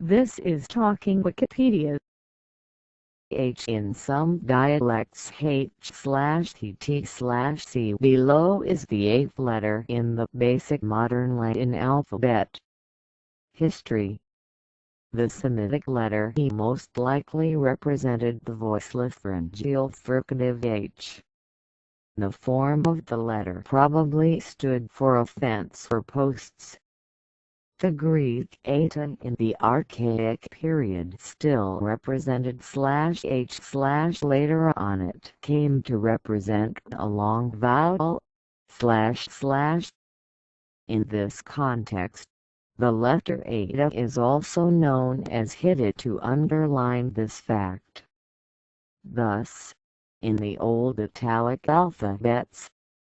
This is Talking Wikipedia. H in some dialects H/TT/C below is the eighth letter in the basic modern Latin alphabet. History. The Semitic letter E most likely represented the voiceless pharyngeal fricative H. The form of the letter probably stood for a fence or posts. The Greek eta in the Archaic period still represented /h/ later on it came to represent a long vowel //. In this context, the letter eta is also known as hita to underline this fact. Thus, in the old Italic alphabets,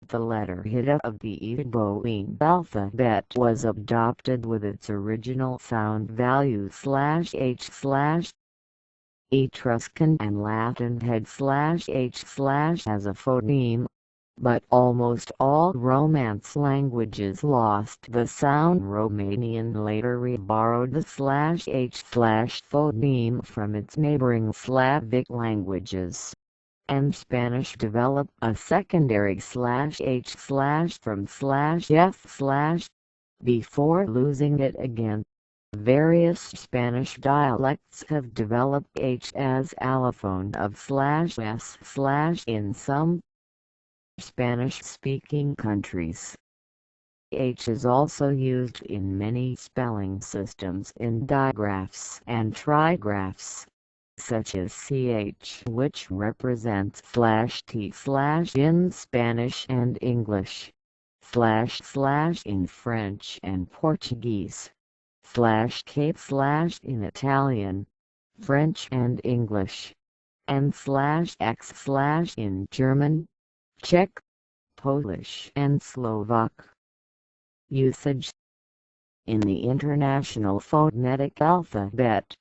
the letter hita of the Iboian alphabet was adopted with its original sound value /h/. Etruscan and Latin had /h/ as a phoneme, but almost all Romance languages lost the sound. Romanian later reborrowed the /h/ phoneme from its neighboring Slavic languages, and Spanish developed a secondary /h/ from /f/ before losing it again. Various Spanish dialects have developed h as allophone of /s/ in some Spanish-speaking countries. H is also used in many spelling systems in digraphs and trigraphs, such as ch, which represents /t/ in Spanish and English, // in French and Portuguese, /k/ in Italian, French and English, and /x/ in German, Czech, Polish and Slovak. Usage. In the International Phonetic Alphabet,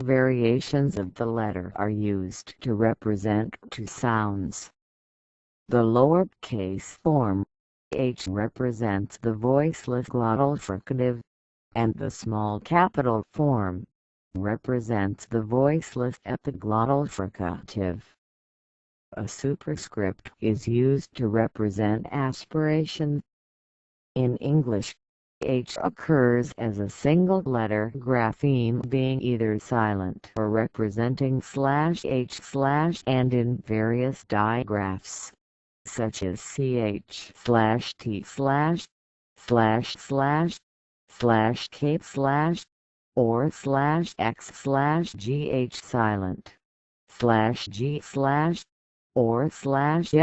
variations of the letter are used to represent two sounds. The lowercase form, h, represents the voiceless glottal fricative, and the small capital form represents the voiceless epiglottal fricative. A superscript is used to represent aspiration. In English, H occurs as a single letter grapheme being either silent or representing /h/ and in various digraphs, such as ch/t/, //, /k/ or /x/gh silent, /g/ or /f/ph/f/rh/r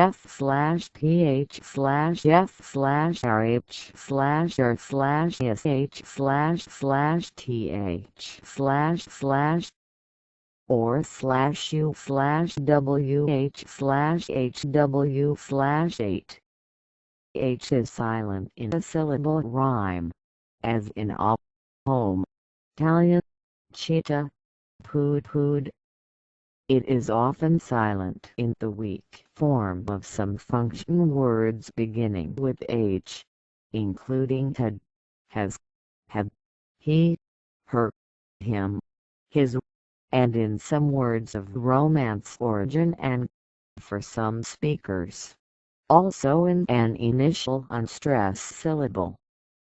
sh/th/or /u/wh/hw/8. H is silent in a syllable rhyme, as in home, Italian, cheetah, pood. It is often silent in the weak form of some function words beginning with H, including had, has, have, he, her, him, his, and in some words of Romance origin and, for some speakers, also in an initial unstressed syllable,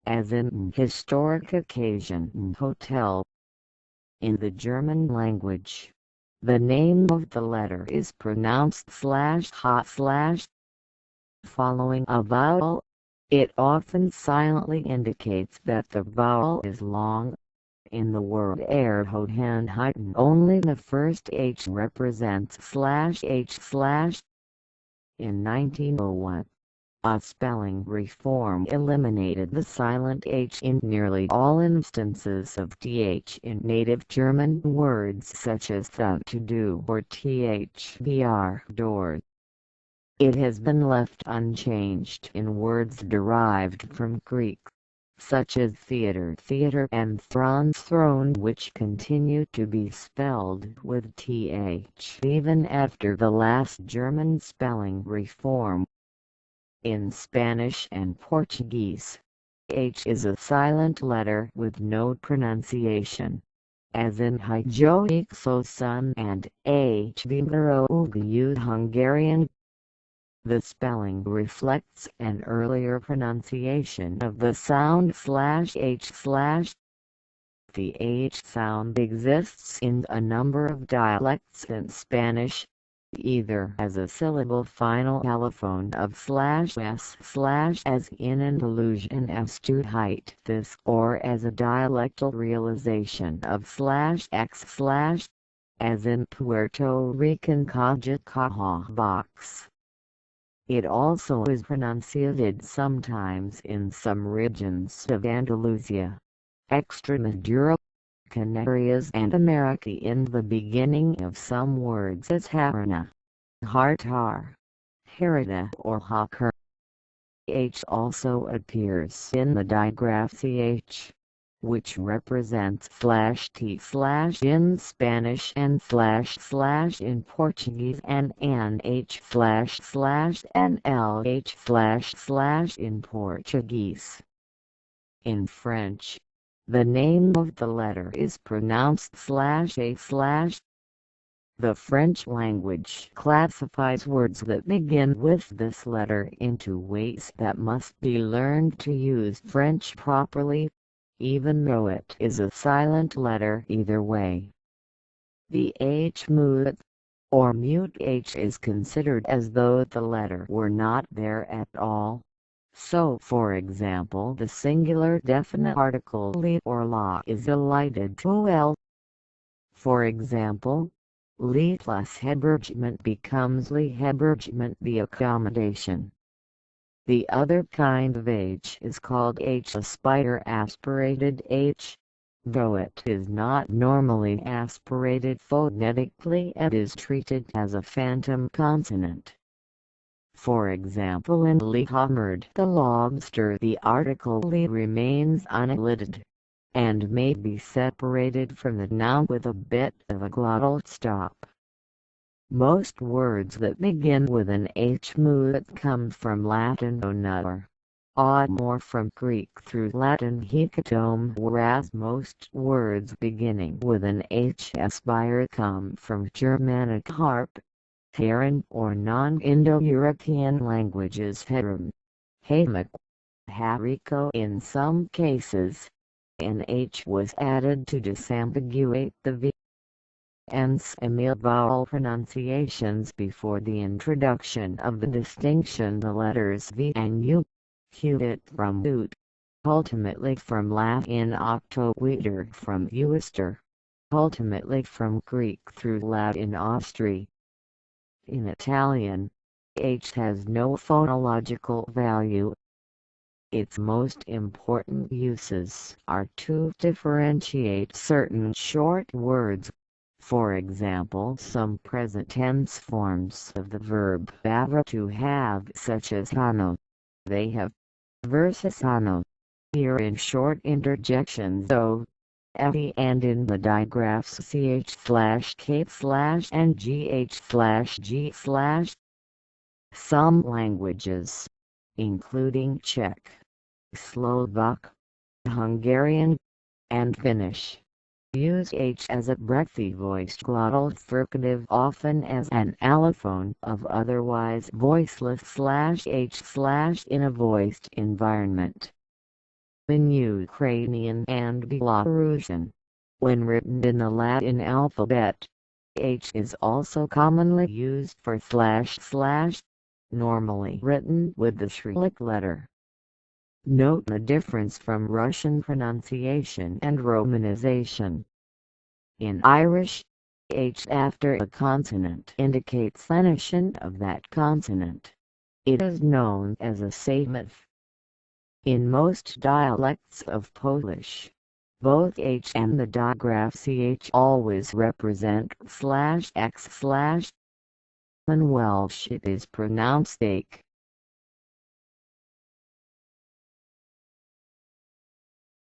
as in historic occasion hotel. In the German language, the name of the letter is pronounced /h/. Following a vowel, it often silently indicates that the vowel is long. In the word Erhohenheiten, only the first H represents /h/. In 1901, a spelling reform eliminated the silent H in nearly all instances of th in native German words such as the to do or thbr door. It has been left unchanged in words derived from Greek, such as theater and throne which continue to be spelled with th even after the last German spelling reform. In Spanish and Portuguese, H is a silent letter with no pronunciation. as in Hajjoikso sun and Hbro Hungarian. The spelling reflects an earlier pronunciation of the sound /h/. The H sound exists in a number of dialects in Spanish, either as a syllable final allophone of /s/ as in Andalusian as to height this, or as a dialectal realization of /x/ as in Puerto Rican caja caja box. It also is pronunciated sometimes in some regions of Andalusia, Extremadura, Canarias and America in the beginning of some words as harana, hartar, harada or hawker. H also appears in the digraph ch, which represents /t/ in Spanish and / in Portuguese and an h/ and lh/ in Portuguese. In French, the name of the letter is pronounced /a/. The French language classifies words that begin with this letter into ways that must be learned to use French properly, even though it is a silent letter either way. The H mute, or mute H, is considered as though the letter were not there at all. So for example the singular definite article li or la is elided to l. For example, li plus hébergement becomes li hébergement the accommodation. The other kind of H is called H aspire aspirated H, though it is not normally aspirated phonetically and is treated as a phantom consonant. For example in li hammered the lobster the article li remains unelided, and may be separated from the noun with a bit of a glottal stop. Most words that begin with an H mute come from Latin onur, or from Greek through Latin hecatomb, whereas most words beginning with an H aspire come from Germanic harp, heron or non-Indo-European languages herum, hammock, haricot. In some cases, an H was added to disambiguate the V and semil vowel pronunciations before the introduction of the distinction the letters V and U, hewit from ut, ultimately from Latin octoweter from uister, ultimately from Greek through Latin austri. In Italian, H has no phonological value. Its most important uses are to differentiate certain short words. For example, some present tense forms of the verb avere to have, such as hanno, they have, versus hanno, here in short interjections o, and in the digraphs ch/k/ and gh/g/. Some languages, including Czech, Slovak, Hungarian, and Finnish, use H as a breathy voiced glottal fricative, often as an allophone of otherwise voiceless /h/ in a voiced environment. In Ukrainian and Belarusian, when written in the Latin alphabet, H is also commonly used for // normally written with the Cyrillic letter. Note the difference from Russian pronunciation and romanization. In Irish, H after a consonant indicates phoenician of that consonant. It is known as a samoth. In most dialects of Polish, both H and the digraph ch always represent /x/. In Welsh it is pronounced ake.